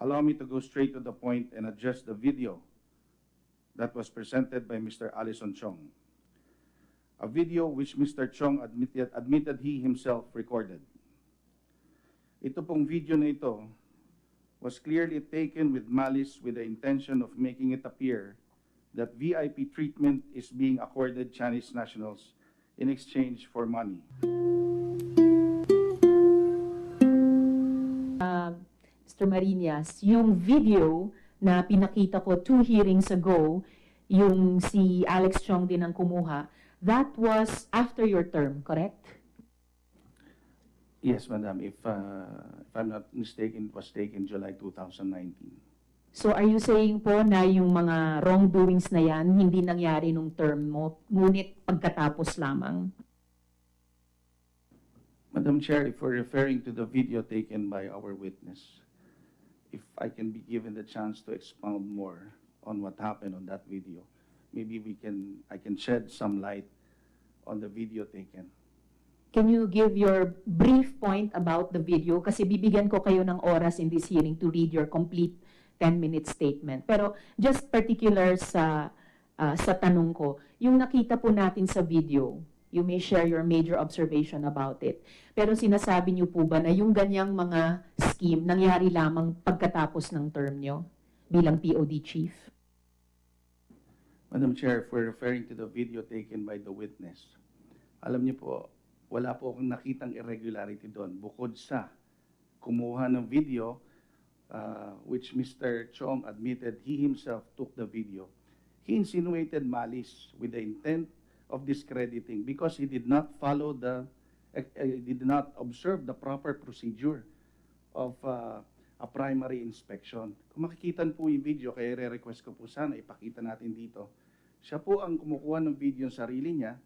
Allow me to go straight to the point and address the video that was presented by Mr. Allison Chiong. A video which Mr. Chiong admitted he himself recorded. Ito pong video na ito was clearly taken with malice with the intention of making it appear that VIP treatment is being accorded Chinese nationals in exchange for money. Mr. Mariñas, yung video na pinakita ko 2 hearings ago, yung si Alex Chiong din ang kumuha, that was after your term, correct? Yes, Madam. If I'm not mistaken, it was taken July 2019. So are you saying po na yung mga wrongdoings na yan, hindi nangyari nung term mo, ngunit pagkatapos lamang? Madam Chair, if we're referring to the video taken by our witness, if I can be given the chance to expound more on what happened on that video, maybe I can shed some light on the video taken. Can you give your brief point about the video? Kasi bibigyan ko kayo ng oras in this hearing to read your complete 10-minute statement. Pero just particular sa tanong ko, yung nakita po natin sa video, you may share your major observation about it. Pero sinasabi niyo po ba na yung ganyang mga scheme nangyari lamang pagkatapos ng term niyo bilang POD chief? Madam Chair, if we're referring to the video taken by the witness, alam niyo po, wala po akong nakitang irregularity doon. Bukod sa kumuha ng video, which Mr. Chiong admitted he himself took the video, he insinuated malice with the intent of discrediting because he did not follow did not observe the proper procedure of a primary inspection. Kung makikita po yung video, kaya re-request ko po sana ipakita natin dito. Siya po ang kumukuha ng video ng sarili niya.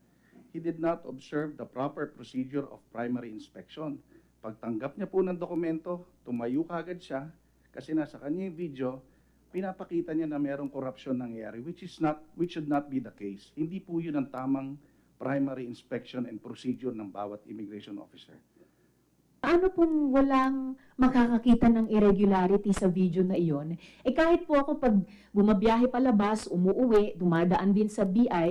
He did not observe the proper procedure of primary inspection. Pagtanggap niya po ng dokumento, tumayo kagad siya kasi nasa kanya yung video, pinapakita niya na mayroong korupsyon nangyayari, which should not be the case. Hindi po yun ang tamang primary inspection and procedure ng bawat immigration officer. Ano pong walang makakakita ng irregularity sa video na iyon? Kahit po ako pag bumabiyahe palabas, umuuwi, dumadaan din sa BI,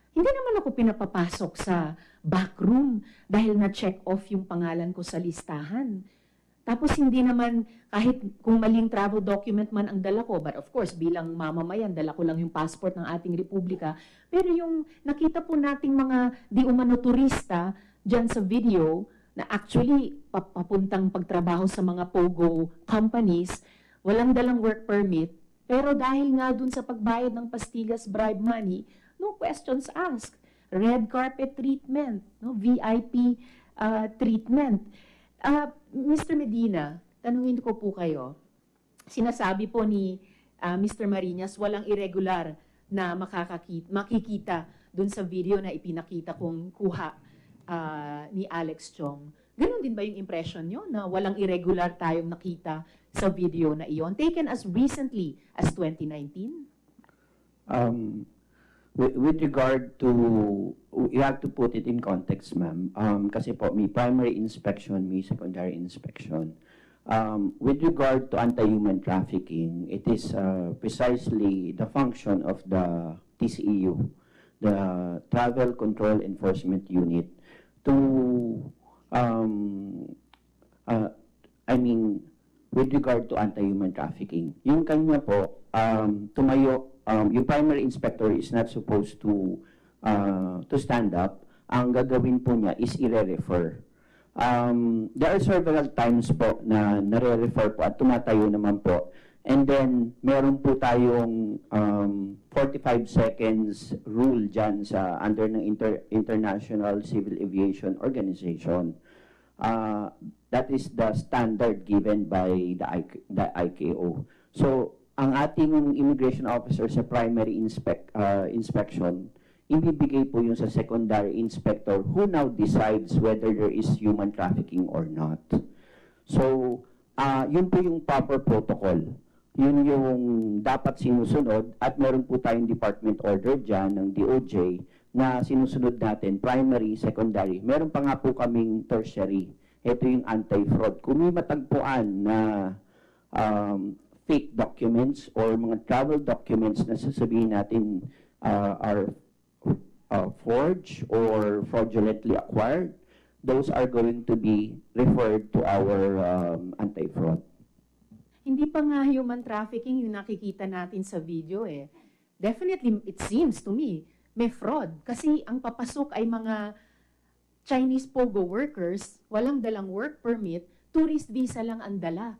hindi naman ako pinapapasok sa backroom dahil na-check off yung pangalan ko sa listahan. Tapos hindi naman, kahit kung maling travel document man ang dala ko, but of course, bilang mamamayan, dala ko lang yung passport ng ating republika. Pero yung nakita po nating mga di umano turista dyan sa video, na actually papuntang pagtrabaho sa mga POGO companies, walang dalang work permit, pero dahil nga dun sa pagbayad ng pastillas bribe money, no questions asked. Red carpet treatment, no VIP treatment. Mr. Medina, tanungin ko po kayo. Sinasabi po ni Mr. Mariñas, walang irregular na makikita dun sa video na ipinakita kong kuha ni Alex Chiong. Ganon din ba yung impression nyo na walang irregular tayong nakita sa video na iyon? Taken as recently as 2019? With regard to, you have to put it in context, ma'am. Kasi po, may primary inspection, may secondary inspection. With regard to anti-human trafficking, it is precisely the function of the TCEU, the Travel Control Enforcement Unit, to, with regard to anti-human trafficking. Yung kanya po, tumayo, yung primary inspector is not supposed to stand up. Ang gagawin po niya is i-refer. There are several times po na nare-refer po at tumatayo naman po. And then, meron po tayong 45 seconds rule dyan sa under ng International Civil Aviation Organization. That is the standard given by the ICAO. So, ang ating immigration officer sa primary inspection, ibibigay po yung sa secondary inspector who now decides whether there is human trafficking or not. So, yun po yung proper protocol. Yun yung dapat sinusunod at meron po tayong department order dyan ng DOJ na sinusunod natin, primary, secondary. Meron pa nga po kaming tertiary. Ito yung anti-fraud. Kung may matagpuan na fake documents or mga travel documents na sasabihin natin are forged or fraudulently acquired, those are going to be referred to our anti-fraud. Hindi pa nga human trafficking yung nakikita natin sa video eh. Definitely, it seems to me, may fraud. Kasi ang papasok ay mga Chinese POGO workers, walang dalang work permit, tourist visa lang ang dala.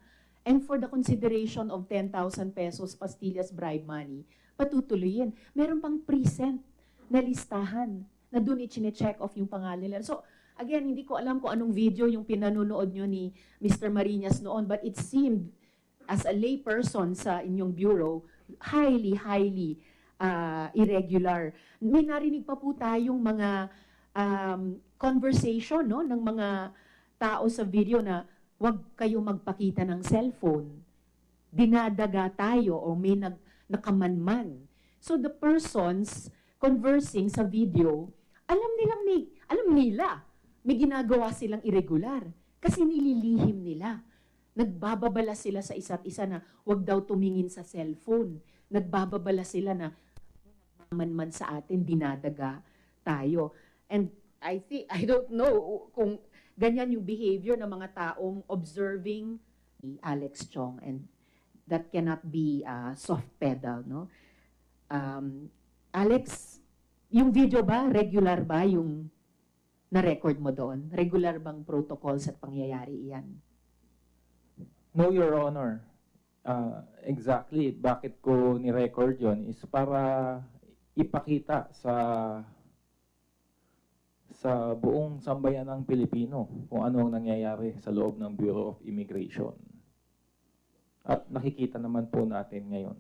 And for the consideration of 10,000 pesos pastillas bribe money, patutuloyin. Meron pang present na listahan na doon i-check off yung pangalan nila. So, again, hindi ko alam kung anong video yung pinanonood nyo ni Mr. Mariñas noon, but it seemed, as a lay person sa inyong bureau, highly irregular. May narinig pa po tayong mga conversation no, ng mga tao sa video na huwag kayo magpakita ng cellphone. Dinadaga tayo o may nakamanman. So the persons conversing sa video, alam nila may ginagawa silang irregular kasi nililihim nila. Nagbababala sila sa isa't isa na huwag daw tumingin sa cellphone. Nagbababala sila na manman sa atin, dinadaga tayo. And I don't know kung ganyan yung behavior ng mga taong observing Alex Chiong, and that cannot be soft pedal, no? Alex, yung video ba, regular ba yung na-record mo doon? Regular bang protocols at pangyayari iyan? No, Your Honor. Exactly. Bakit ko ni-record yon is para ipakita sa buong sambayan ng Pilipino kung ano ang nangyayari sa loob ng Bureau of Immigration. At nakikita naman po natin ngayon.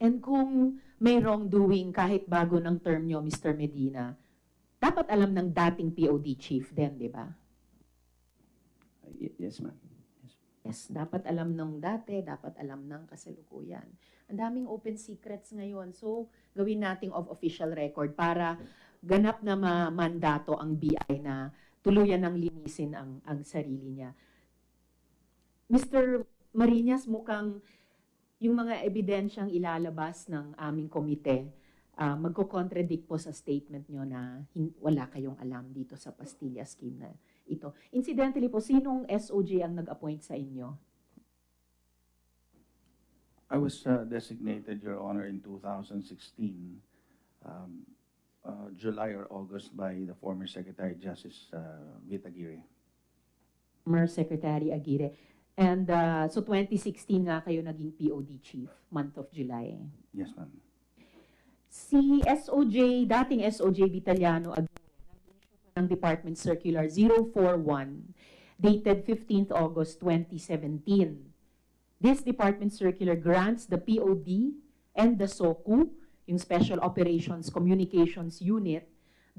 And kung may wrongdoing kahit bago ng term nyo, Mr. Medina, dapat alam ng dating POD chief din, di ba? Yes, ma'am. Yes, dapat alam ng dati, dapat alam ng kasalukuyan. Ang daming open secrets ngayon. So, gawin nating of official record para ganap na mandato ang BI na tuluyan ng linisin ang sarili niya. Mr. Mariñas, mukhang yung mga ebidensyang ilalabas ng aming komite, magko-contradict po sa statement nyo na wala kayong alam dito sa pastilla scheme na ito. Incidentally po, sinong SOJ ang nag-appoint sa inyo? I was designated, Your Honor, in 2016, July or August, by the former Secretary Justice Vita Aguirre. Former Secretary Aguirre. And so 2016 nga kayo naging POD chief, month of July. Yes, ma'am. Si SOJ, dating SOJ Vitaliano Aguirre, ng Department Circular 041, dated 15th August 2017. This Department Circular grants the POD and the SOCU, yung Special Operations Communications Unit,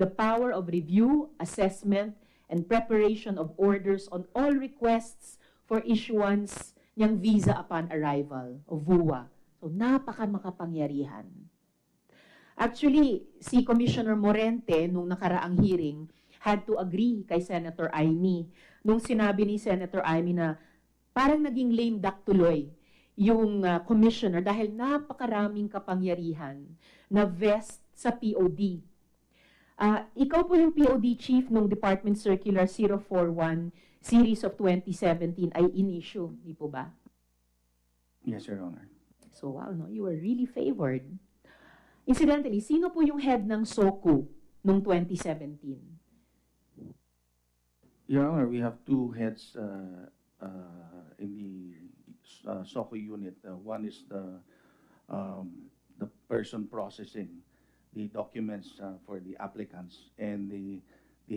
the power of review, assessment, and preparation of orders on all requests for issuance ng visa upon arrival, o VUA. So, napaka-makapangyarihan. Actually, si Commissioner Morente, nung nakaraang hearing, had to agree kay Senator Amy. Nung sinabi ni Senator Amy na parang naging lame duck tuloy yung commissioner dahil napakaraming kapangyarihan na vest sa POD. Ikaw po yung POD chief nung Department Circular 041 series of 2017 ay in-issue, di po ba? Yes, Your Honor. So, wow, no, you were really favored. Incidentally, sino po yung head ng SOCU nung 2017? Your Honor, we have two heads in the SOCO unit. One is the person processing the documents for the applicants, and the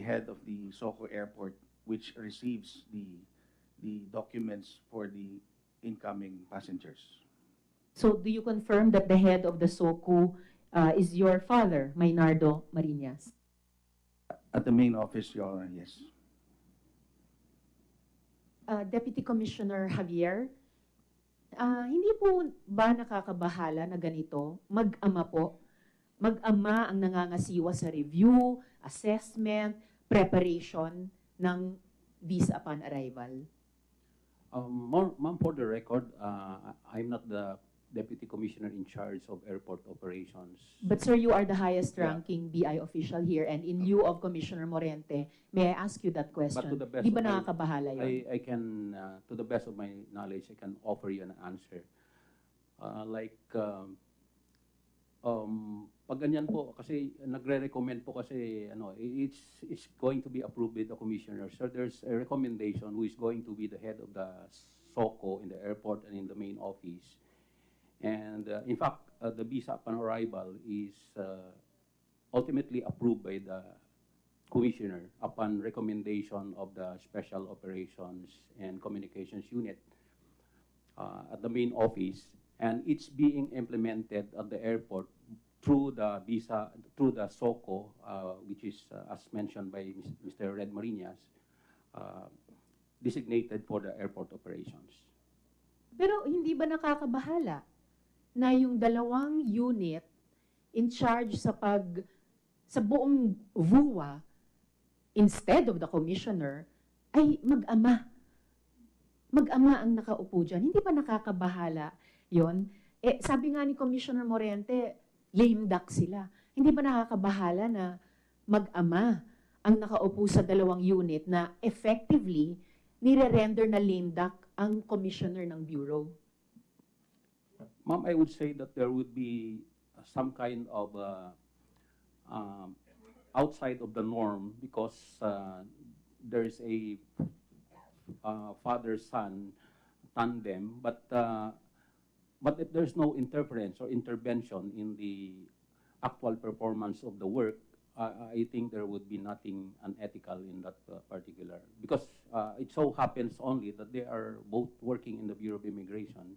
head of the SOCO airport, which receives the documents for the incoming passengers. So, do you confirm that the head of the SOCU is your father, Maynardo Mariñas? At the main office, Your Honor, yes. Deputy Commissioner Javier, hindi po ba nakakabahala na ganito? Mag-ama po. Mag-ama ang nangangasiwa sa review, assessment, preparation ng visa upon arrival. Ma'am, for the record, I'm not the Deputy Commissioner in charge of airport operations. But sir, you are the highest Yeah. ranking BI official here, and in lieu of Commissioner Morente, may I ask you that question? But to the best Di ba of my- nakakabahala yun? I can, to the best of my knowledge, I can offer you an answer. Pag ganyan po, kasi nagre-recommend po kasi, it's going to be approved by the commissioner. So there's a recommendation who is going to be the head of the SOCO in the airport and in the main office. And in fact, the visa upon arrival is ultimately approved by the commissioner upon recommendation of the Special Operations and Communications Unit at the main office, and it's being implemented at the airport through the visa, through the SOCO, which is, as mentioned by Mr. Red Mariñas, designated for the airport operations. Pero hindi ba nakakabahala na yung dalawang unit in charge sa buong VUA, instead of the commissioner, ay mag-ama? Mag-ama ang nakaupo dyan. Hindi ba nakakabahala yon? Sabi nga ni Commissioner Morente, lame duck sila. Hindi ba nakakabahala na mag-ama ang nakaupo sa dalawang unit na effectively nire-render na lame duck ang commissioner ng bureau? Ma'am, I would say that there would be some kind of outside of the norm because there is a father-son tandem, but if there's no interference or intervention in the actual performance of the work, I think there would be nothing unethical in that particular, because it so happens only that they are both working in the Bureau of Immigration.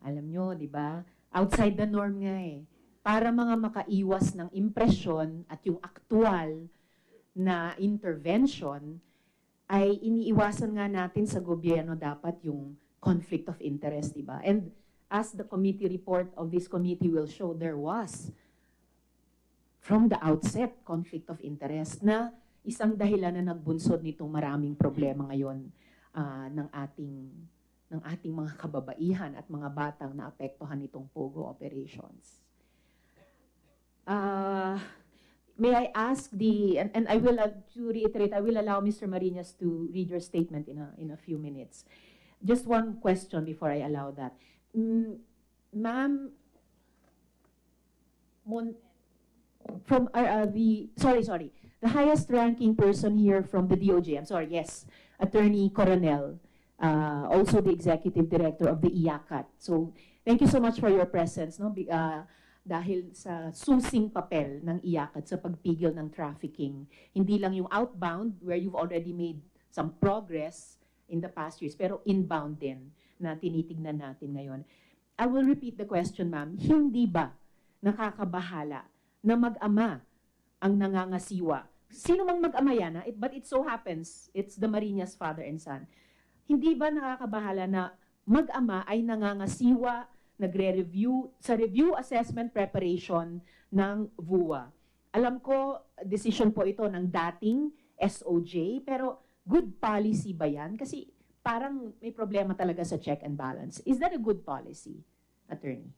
Alam nyo, di ba? Outside the norm nga eh. Para mga makaiwas ng impresyon at yung aktual na intervention, ay iniiwasan nga natin sa gobyerno dapat yung conflict of interest, di ba? And as the committee report of this committee will show, there was, from the outset, conflict of interest na isang dahilan na nagbunsod nitong maraming problema ngayon ng ating mga kababaihan at mga batang naapektuhan nitong POGO operations. May I ask and I will, to reiterate, I will allow Mr. Mariñas to read your statement in a few minutes. Just one question before I allow that. Ma'am, from the highest ranking person here from the DOJ, I'm sorry, yes, Attorney Coronel, also the executive director of the IACAT. So thank you so much for your presence, no? Dahil sa susing papel ng IACAT sa pagpigil ng trafficking, hindi lang yung outbound where you've already made some progress in the past years, pero inbound din na tinitignan natin ngayon. I will repeat the question, ma'am. Hindi ba nakakabahala na mag-ama ang nangangasiwa? Sino mang mag-ama yan, but it so happens, it's the Mariñas father and son. Hindi ba nakakabahala na mag-ama ay nangangasiwa, nagre-review, sa review assessment preparation ng VUA? Alam ko, decision po ito ng dating SOJ, pero good policy ba yan? Kasi parang may problema talaga sa check and balance. Is that a good policy, Attorney?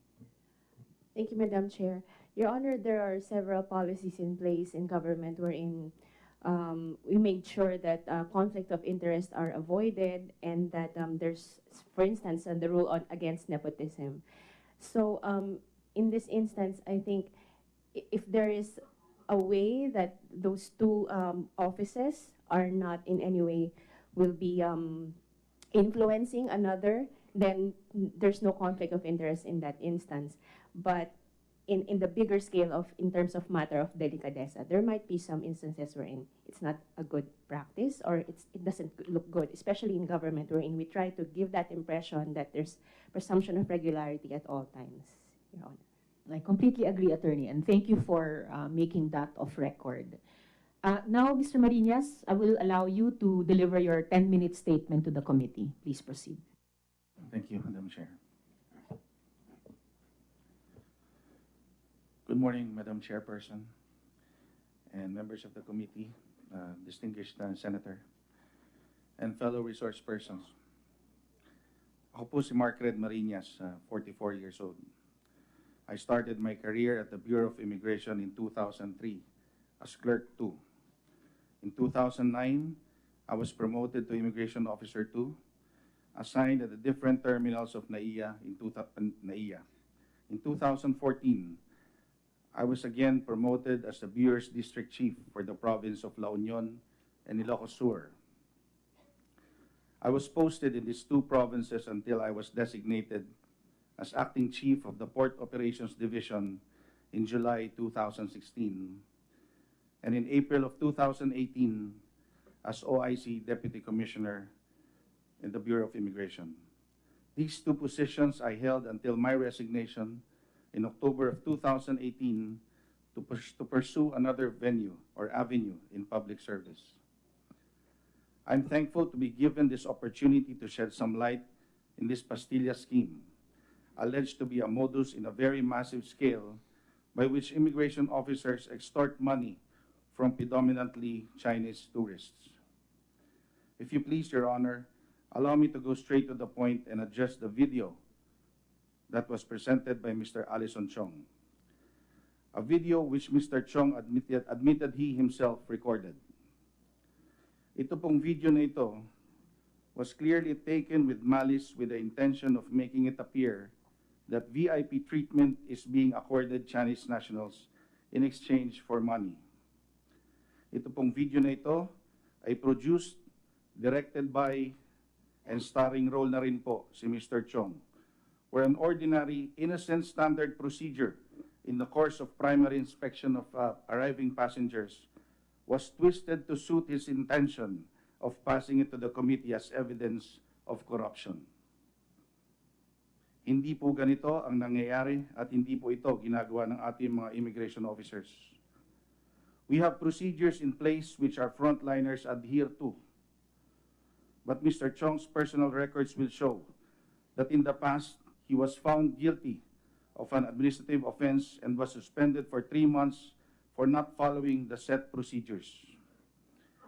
Thank you, Madam Chair. Your Honor, there are several policies in place in government wherein we made sure that conflict of interest are avoided and that there's, for instance, the rule against nepotism. So in this instance, I think if there is a way that those two offices are not in any way will be influencing another, then there's no conflict of interest in that instance. But in the bigger scale of, in terms of matter of delicadeza, there might be some instances wherein it's not a good practice or it doesn't look good, especially in government, wherein we try to give that impression that there's presumption of regularity at all times, Your Honor. I completely agree, Attorney, and thank you for making that of record. Now, Mr. Mariñas, I will allow you to deliver your 10-minute statement to the committee. Please proceed. Thank you, Madam Chair. Good morning, Madam Chairperson and members of the committee, distinguished Senator. and fellow resource persons. Ako po si Margaret Mariñas, 44 years old. I started my career at the Bureau of Immigration in 2003 as Clerk 2. In 2009, I was promoted to Immigration Officer 2, assigned at the different terminals of NAIA In 2014, I was again promoted as the Bureau's District Chief for the province of La Union and Ilocos Sur. I was posted in these two provinces until I was designated as Acting Chief of the Port Operations Division in July 2016, and in April of 2018 as OIC Deputy Commissioner in the Bureau of Immigration. These two positions I held until my resignation in October of 2018 to pursue another venue or avenue in public service. I'm thankful to be given this opportunity to shed some light in this Pastilla scheme, alleged to be a modus in a very massive scale by which immigration officers extort money from predominantly Chinese tourists. If you please, Your Honor, allow me to go straight to the point and address the video that was presented by Mr. Allison Chiong, a video which Mr. Chiong admitted he himself recorded. Ito pong video na ito was clearly taken with malice with the intention of making it appear that VIP treatment is being accorded Chinese nationals in exchange for money. Ito pong video na ito ay produced, directed by, and starring role na rin po si Mr. Chiong, where an ordinary, innocent standard procedure in the course of primary inspection of arriving passengers was twisted to suit his intention of passing it to the committee as evidence of corruption. Hindi po ganito ang nangyayari at hindi po ito ginagawa ng ating mga immigration officers. We have procedures in place which our frontliners adhere to. But Mr. Chiong's personal records will show that in the past, he was found guilty of an administrative offense and was suspended for 3 months for not following the set procedures.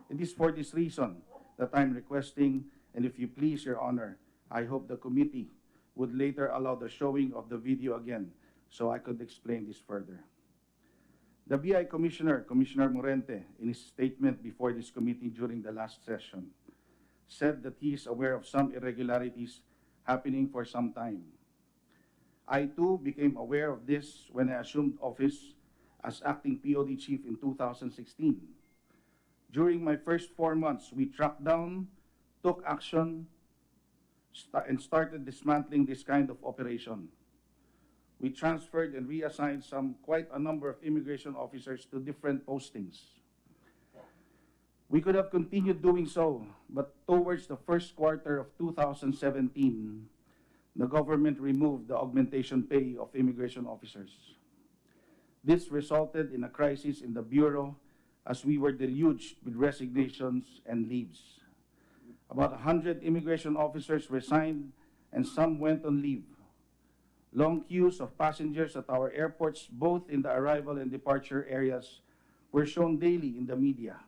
It is for this reason that I'm requesting, and if you please, Your Honor, I hope the committee would later allow the showing of the video again so I could explain this further. The BI Commissioner, Commissioner Morente, in his statement before this committee during the last session, said that he is aware of some irregularities happening for some time. I too became aware of this when I assumed office as acting POD chief in 2016. During my first 4 months, we tracked down, took action, and started dismantling this kind of operation. We transferred and reassigned quite a number of immigration officers to different postings. We could have continued doing so, but towards the first quarter of 2017, the government removed the augmentation pay of immigration officers. This resulted in a crisis in the Bureau as we were deluged with resignations and leaves. About 100 immigration officers resigned and some went on leave. Long queues of passengers at our airports, both in the arrival and departure areas, were shown daily in the media.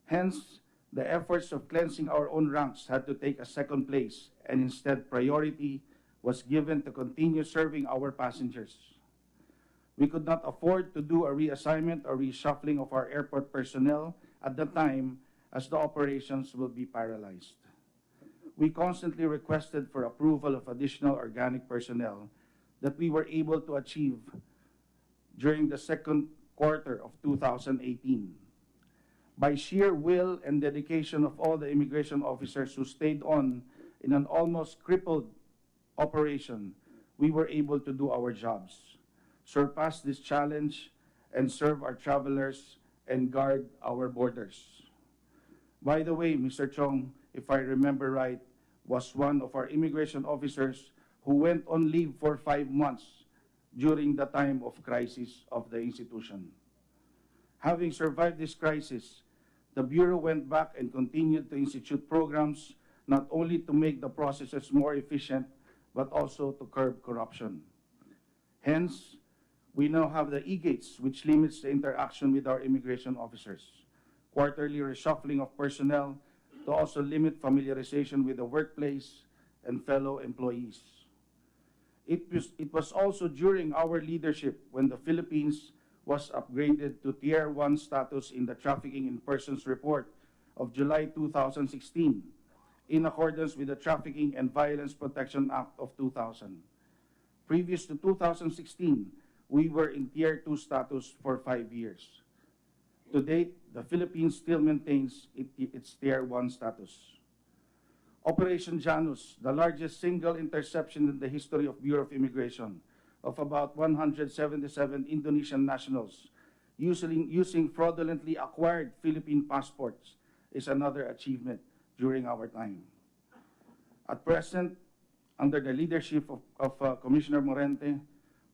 Hence, the efforts of cleansing our own ranks had to take a second place, and instead priority was given to continue serving our passengers. We could not afford to do a reassignment or reshuffling of our airport personnel at the time, as the operations will be paralyzed. We constantly requested for approval of additional organic personnel that we were able to achieve during the second quarter of 2018. By sheer will and dedication of all the immigration officers who stayed on in an almost crippled operation, we were able to do our jobs, surpass this challenge, and serve our travelers and guard our borders. By the way, Mr. Chiong, if I remember right, was one of our immigration officers who went on leave for 5 months during the time of crisis of the institution. Having survived this crisis, the Bureau went back and continued to institute programs not only to make the processes more efficient, but also to curb corruption. Hence, we now have the e-gates, which limits the interaction with our immigration officers, quarterly reshuffling of personnel, to also limit familiarization with the workplace and fellow employees. It was also during our leadership when the Philippines was upgraded to Tier 1 status in the Trafficking in Persons Report of July 2016, in accordance with the Trafficking and Violence Protection Act of 2000. Previous to 2016, we were in Tier 2 status for 5 years. To date, the Philippines still maintains its Tier 1 status. Operation Janus, the largest single interception in the history of Bureau of Immigration, of about 177 Indonesian nationals using fraudulently acquired Philippine passports, is another achievement during our time. At present, under the leadership of Commissioner Morente,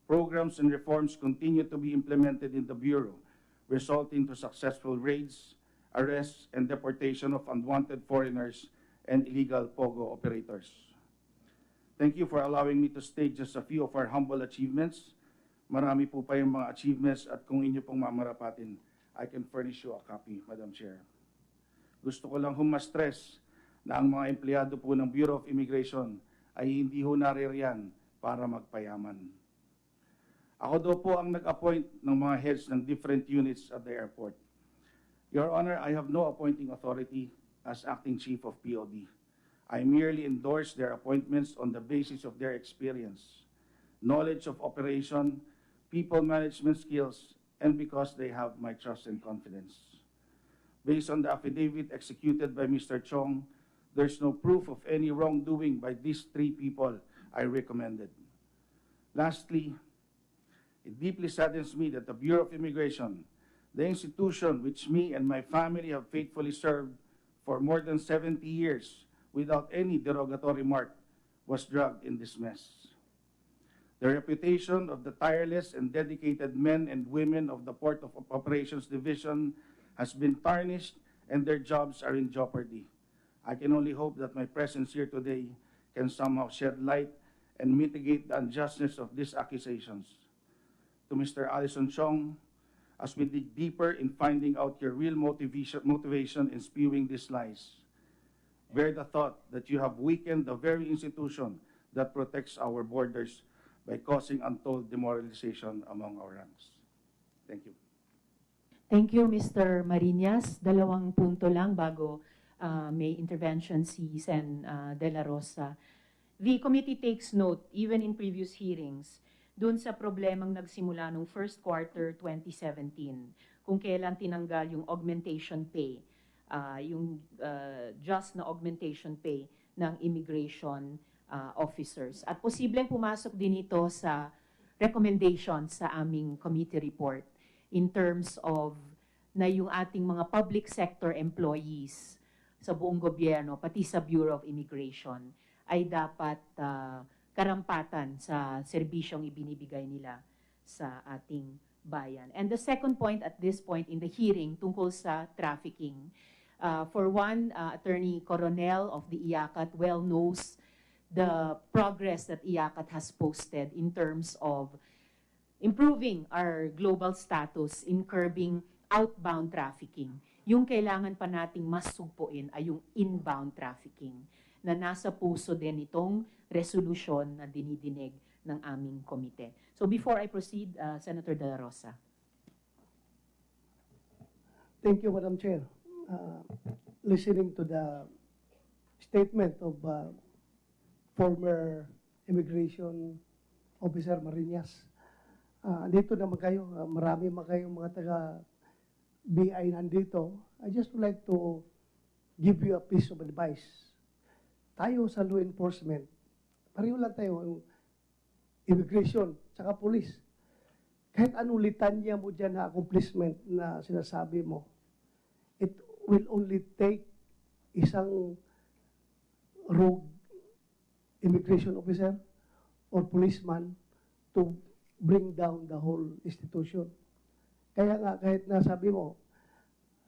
programs and reforms continue to be implemented in the Bureau, resulting to successful raids, arrests, and deportation of unwanted foreigners and illegal POGO operators. Thank you for allowing me to state just a few of our humble achievements. Marami po pa yung mga achievements at kung inyo pong mamarapatin, I can furnish you a copy, Madam Chair. Gusto ko lang humastress na ang mga empleyado po ng Bureau of Immigration ay hindi ho naririyan para magpayaman. Ako daw po ang nag-appoint ng mga heads ng different units at the airport. Your Honor, I have no appointing authority as acting chief of POD. I merely endorse their appointments on the basis of their experience, knowledge of operation, people management skills, and because they have my trust and confidence. Based on the affidavit executed by Mr. Chong, there's no proof of any wrongdoing by these 3 people I recommended. Lastly, it deeply saddens me that the Bureau of Immigration, the institution which me and my family have faithfully served for more than 70 years without any derogatory mark, was dragged in this mess. The reputation of the tireless and dedicated men and women of the Port of Operations Division has been tarnished and their jobs are in jeopardy. I can only hope that my presence here today can somehow shed light and mitigate the unjustness of these accusations. To Mr. Allison Chiong, as we dig deeper in finding out your real motivation in spewing these lies, bear the thought that you have weakened the very institution that protects our borders by causing untold demoralization among our ranks. Thank you. Thank you, Mr. Mariñas. 2 punto lang bago may intervention si Sen. De La Rosa. The committee takes note, even in previous hearings, dun sa problemang nagsimula nung first quarter 2017, kung kailan tinanggal yung augmentation pay, yung just na augmentation pay ng immigration officers. At posibleng pumasok din ito sa recommendation sa aming committee report in terms of na yung ating mga public sector employees sa buong gobyerno, pati sa Bureau of Immigration, ay dapat karampatan sa serbisyong ibinibigay nila sa ating bayan. And the second point at this point in the hearing tungkol sa trafficking. For one, Attorney Coronel of the IACAT well knows the progress that IACAT has posted in terms of improving our global status in curbing outbound trafficking. Yung kailangan pa nating mas sugpuin ay yung inbound trafficking na nasa puso din itong resolution na dinidinig ng aming komite. So before I proceed, Senator De La Rosa. Thank you, Madam Chair. Listening to the statement of former Immigration Officer Mariñas, dito naman kayo, marami man kayong mga taga-BI nandito. I just would like to give you a piece of advice. Tayo sa law enforcement, pareho lang tayo, immigration, saka police. Kahit anong litanya mo dyan na accomplishment na sinasabi mo, it will only take isang rogue immigration officer or policeman to bring down the whole institution. Kaya nga, kahit nasabi mo,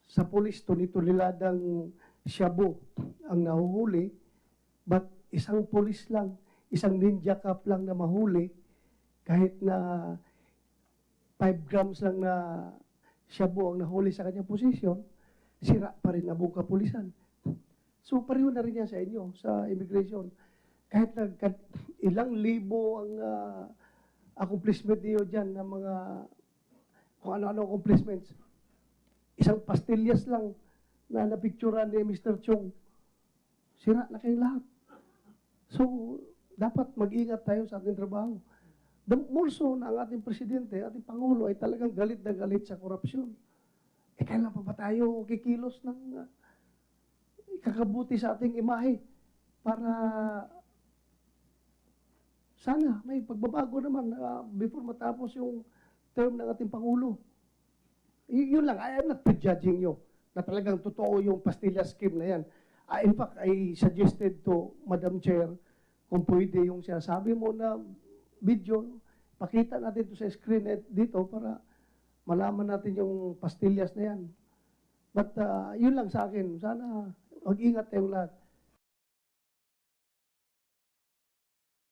sa police, tunituliladang shabu ang nahuhuli, but isang police lang, isang ninja cop lang na mahuli, kahit na 5 grams lang na shabu ang nahuli sa kanyang posisyon, sira pa rin ang buong kapulisan. So pareho na rin yan sa inyo, sa immigration. Kahit ilang libo ang accomplishment niyo dyan ng mga kung ano-ano accomplishments. Isang pastillas lang na napicturean ni Mr. Chiong, sira na kayong lahat. So, dapat mag-ingat tayo sa ating trabaho. The more so na ang ating presidente, ating Pangulo ay talagang galit na galit sa korupsyon. Kailan pa ba tayo kikilos ng ikakabuti sa ating imahe para sana may pagbabago naman before matapos yung term ng ating Pangulo. Yun lang, I am not prejudging you na talagang totoo yung pastilla scheme na yan. In fact, I suggested to Madam Chair kung pwede yung sinasabi mo na video, pakita natin to sa screen dito para malaman natin yung pastillas na yan. But yun lang sa akin, sana mag-ingat tayong lahat.